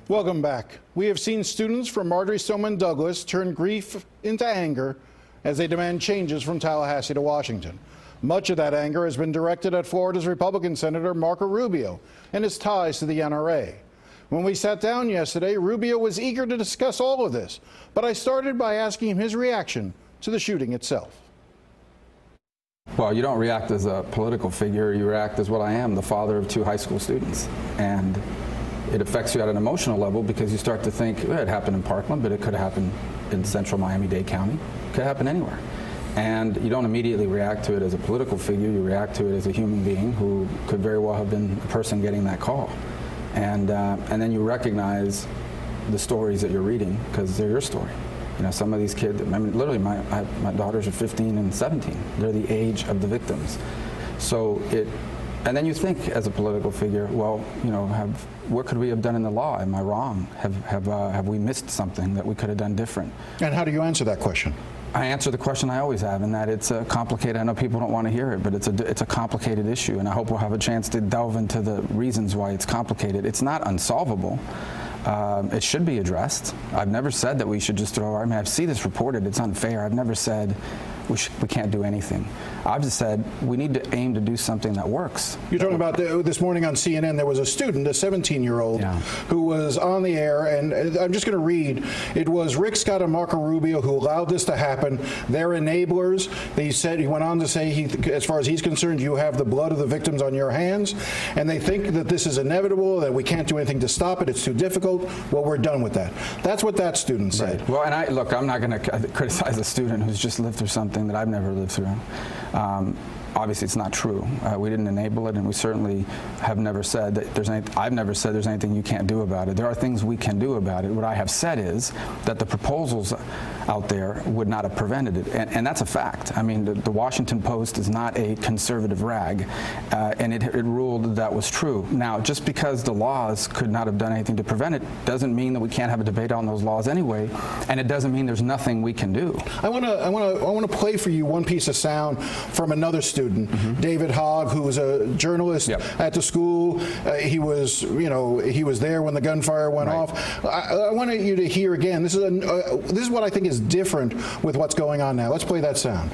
Welcome back. We have seen students from Marjory Stoneman Douglas turn grief into anger as they demand changes from Tallahassee to Washington. Much of that anger has been directed at Florida's Republican Senator Marco Rubio and his ties to the NRA. When we sat down yesterday, Rubio was eager to discuss all of this, but I started by asking him his reaction to the shooting itself. Well, you don't react as a political figure, you react as what I am, the father of 2 high school students. And it affects you at an emotional level because you start to think, well, it happened in Parkland, but it could have happened in central Miami-Dade County. It could happen anywhere. And you don't immediately react to it as a political figure, you react to it as a human being who could very well have been the person getting that call. And then you recognize the stories that you're reading because they're your story. You know, some of these kids, I mean, literally my daughters are 15 and 17. They're the age of the victims. So and then you think as a political figure, well, you know, what could we have done in the law? Am I wrong? Have we missed something that we could have done different? And how do you answer that question? I answer the question I always have, and that it's complicated. I know people don't want to hear it, but it's a complicated issue, and I hope we'll have a chance to delve into the reasons why it's complicated. It's not unsolvable. It should be addressed. I've never said that we should just throw I mean, I see this reported, it's unfair. I've never said we can't do anything. I've just said we need to aim to do something that works. You're talking about this morning on CNN, there was a student, a 17-year-old, who was on the air, and I'm just going to read. It was Rick Scott and Marco Rubio who allowed this to happen. They're enablers. He went on to say, as far as he's concerned, you have the blood of the victims on your hands, and they think that this is inevitable, that we can't do anything to stop it. It's too difficult. Well, we're done with that. That's what that student said. Right. Well, and look, I'm not going to criticize a student who's just lived through something that I've never lived through. Obviously, it's not true. We didn't enable it, and we certainly have never said that I've never said there's anything you can't do about it. There are things we can do about it. What I have said is that the proposals out there would not have prevented it, and that's a fact. I mean, the Washington Post is not a conservative rag, and it ruled that was true. Now, just because the laws could not have done anything to prevent it doesn't mean that we can't have a debate on those laws anyway, and it doesn't mean there's nothing we can do. I want to play for you one piece of sound from another student, David Hogg, who was a journalist at the school. He was there when the gunfire went off. I wanted you to hear again. This is what I think is different with what's going on now. Let's play that sound.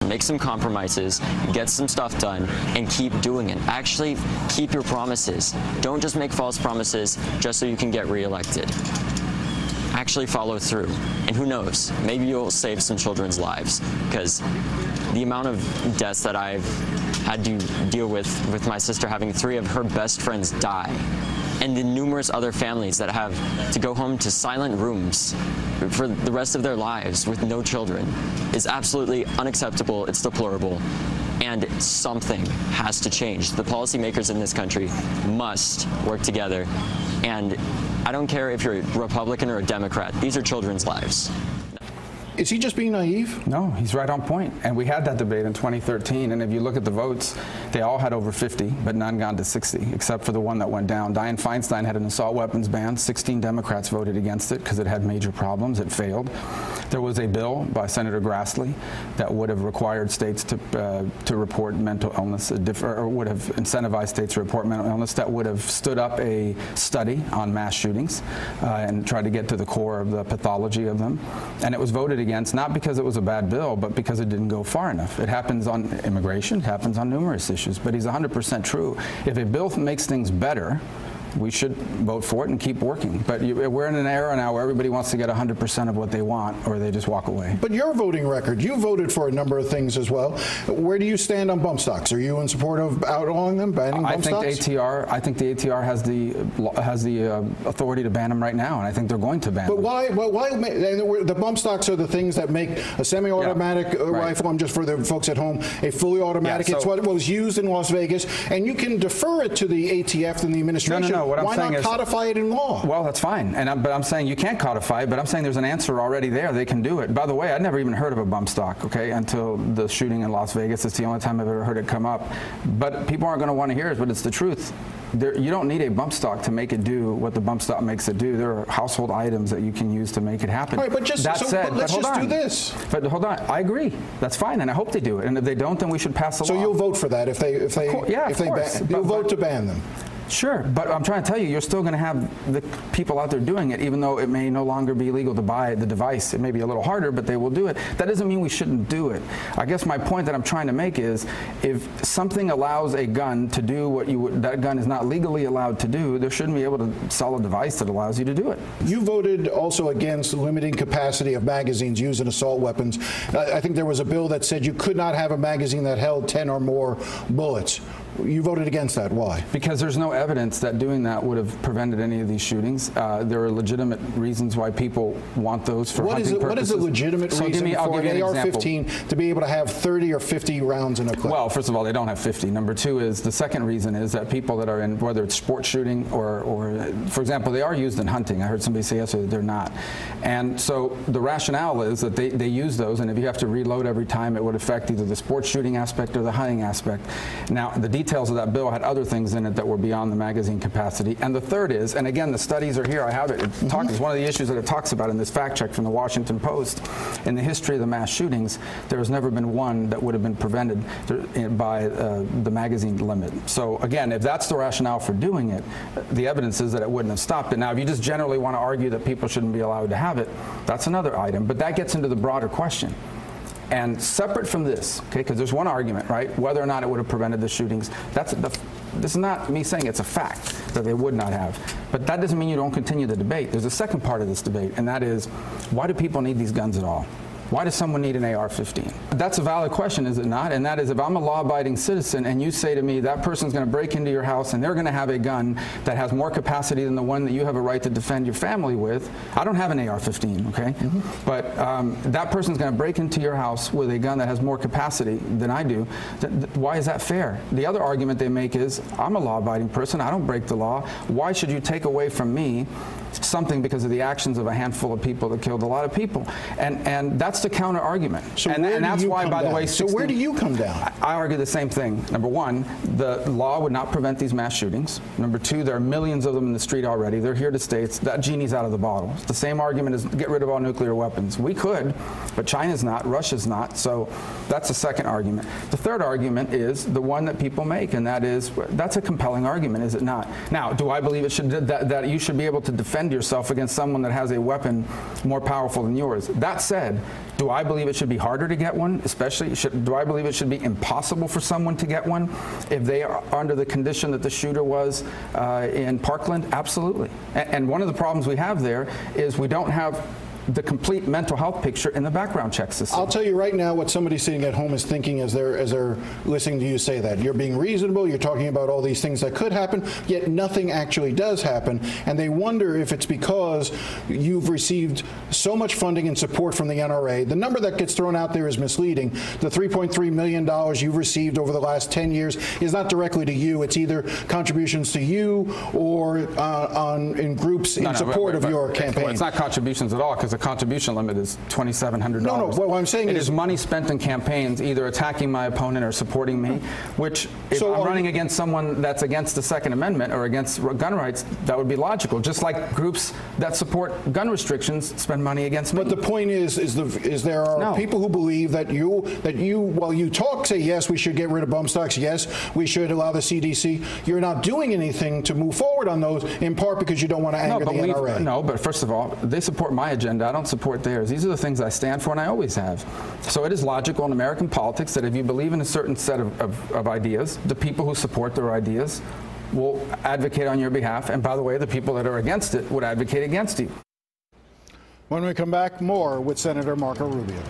Make some compromises, get some stuff done, and keep doing it. Actually, keep your promises. Don't just make false promises just so you can get reelected. Actually follow through. And who knows, maybe you'll save some children's lives, because the amount of deaths that I've had to deal with my sister having 3 of her best friends die, and the numerous other families that have to go home to silent rooms for the rest of their lives with no children, is absolutely unacceptable. It's deplorable. And something has to change. The policymakers in this country must work together. And I don't care if you're a Republican or a Democrat. These are children's lives. Is he just being naive? No, he's right on point. And we had that debate in 2013, and if you look at the votes, they all had over 50, but none gone to 60, except for the one that went down. Dianne Feinstein had an assault weapons ban. 16 Democrats voted against it because it had major problems. It failed. There was a bill by Senator Grassley that would have required states to report mental illness, or would have incentivized states to report mental illness, that would have stood up a study on mass shootings and tried to get to the core of the pathology of them. And it was voted against, not because it was a bad bill, but because it didn't go far enough. It happens on immigration, it happens on numerous issues, but he's 100% true. If a bill makes things better, we should vote for it and keep working. But we're in an era now where everybody wants to get 100% of what they want, or they just walk away. But your voting record, you voted for a number of things as well. Where do you stand on bump stocks? Are you in support of outlawing them, banning bump stocks? I think the ATR has the authority to ban them right now, and I think they're going to ban them. But why? The bump stocks are the things that make a semi-automatic rifle, I'm just for the folks at home, a fully automatic. It's what was used in Las Vegas, and you can defer it to the ATF and the administration. No, what I'm Why saying not is, codify it in law? Well, that's fine, but I'm saying you can't codify it, but I'm saying there's an answer already there. They can do it. By the way, I'd never even heard of a bump stock, okay, until the shooting in Las Vegas. It's the only time I've ever heard it come up. But people aren't going to want to hear it, but it's the truth. You don't need a bump stock to make it do what the bump stock makes it do. There are household items that you can use to make it happen. Right, but just that said, let's just do this. But hold on, I agree. That's fine, and I hope they do it. And if they don't, then we should pass the law. So you'll vote for that if they you'll vote to ban them. Sure, but I'm trying to tell you, you're still going to have the people out there doing it, even though it may no longer be legal to buy the device. It may be a little harder, but they will do it. That doesn't mean we shouldn't do it. I guess my point that I'm trying to make is, if something allows a gun to do what that gun is not legally allowed to do, there shouldn't be able to sell a device that allows you to do it. You voted also against limiting capacity of magazines used in assault weapons. I think there was a bill that said you could not have a magazine that held 10 or more bullets. You voted against that. Why? Because there's no evidence that doing that would have prevented any of these shootings. There are legitimate reasons why people want those for hunting purposes. What is a legitimate reason for an AR-15 to be able to have 30 or 50 rounds in a clip? Well, first of all, they don't have 50. Number two is, the second reason is that people that are in, whether it's sport shooting or for example, they are used in hunting. I heard somebody say yesterday that they're not. And so the rationale is that they use those, and if you have to reload every time, it would affect either the sports shooting aspect or the hunting aspect. Now, the details of that bill had other things in it that were beyond the magazine capacity. And the third is, and again, the studies are here, I have it. It's one of the issues that it talks about in this fact check from the Washington Post. In the history of the mass shootings, there has never been one that would have been prevented by the magazine limit. So again, if that's the rationale for doing it, the evidence is that it wouldn't have stopped it. Now, if you just generally want to argue that people shouldn't be allowed to have it, that's another item. But that gets into the broader question. And separate from this, okay, because there's one argument, right, whether or not it would have prevented the shootings. This is not me saying it's a fact that they would not have. But that doesn't mean you don't continue the debate. There's a second part of this debate, and that is, why do people need these guns at all? Why does someone need an AR-15? That's a valid question, is it not? And that is, if I'm a law-abiding citizen and you say to me that person's going to break into your house and they're going to have a gun that has more capacity than the one that you have a right to defend your family with, I don't have an AR-15, okay? But that person's going to break into your house with a gun that has more capacity than I do. Why is that fair? The other argument they make is, I'm a law-abiding person, I don't break the law. Why should you take away from me something because of the actions of a handful of people that killed a lot of people? And that's the counter argument. So and that's why, by the way, so where do you come down? I argue the same thing. Number one, the law would not prevent these mass shootings. Number two, there are millions of them in the street already. They're here to stay. That genie's out of the bottle. It's the same argument as get rid of all nuclear weapons. We could, but China's not, Russia's not. So that's the second argument. The third argument is the one that people make, and that is, that's a compelling argument, is it not? Now, do I believe it should that you should be able to defend yourself against someone that has a weapon more powerful than yours? That said, do I believe it should be harder to get one? Especially, do I believe it should be impossible for someone to get one if they are under the condition that the shooter was in Parkland? Absolutely. And one of the problems we have there is we don't have the complete mental health picture in the background check system. I'll tell you right now what somebody sitting at home is thinking as they're listening to you say that. You're being reasonable, you're talking about all these things that could happen, yet nothing actually does happen, and they wonder if it's because you've received so much funding and support from the NRA. The number that gets thrown out there is misleading. The $3.3 million you've received over the last 10 years is not directly to you. It's either contributions to you or in groups in support of your campaign. Well, it's not contributions at all, because the contribution limit is $2,700. No, what I'm saying is money spent in campaigns either attacking my opponent or supporting me, which if I'm running against someone that's against the Second Amendment or against gun rights, that would be logical. Just like groups that support gun restrictions spend money against me. But the point is there are people who believe that while you talk, say, yes, we should get rid of bump stocks, yes, we should allow the CDC, you're not doing anything to move forward on those, in part because you don't want to anger the NRA. No, but first of all, they support my agenda. I don't support theirs. These are the things I stand for, and I always have. So it is logical in American politics that if you believe in a certain set of ideas, the people who support their ideas will advocate on your behalf, and by the way, the people that are against it would advocate against you. When we come back, more with Senator Marco Rubio.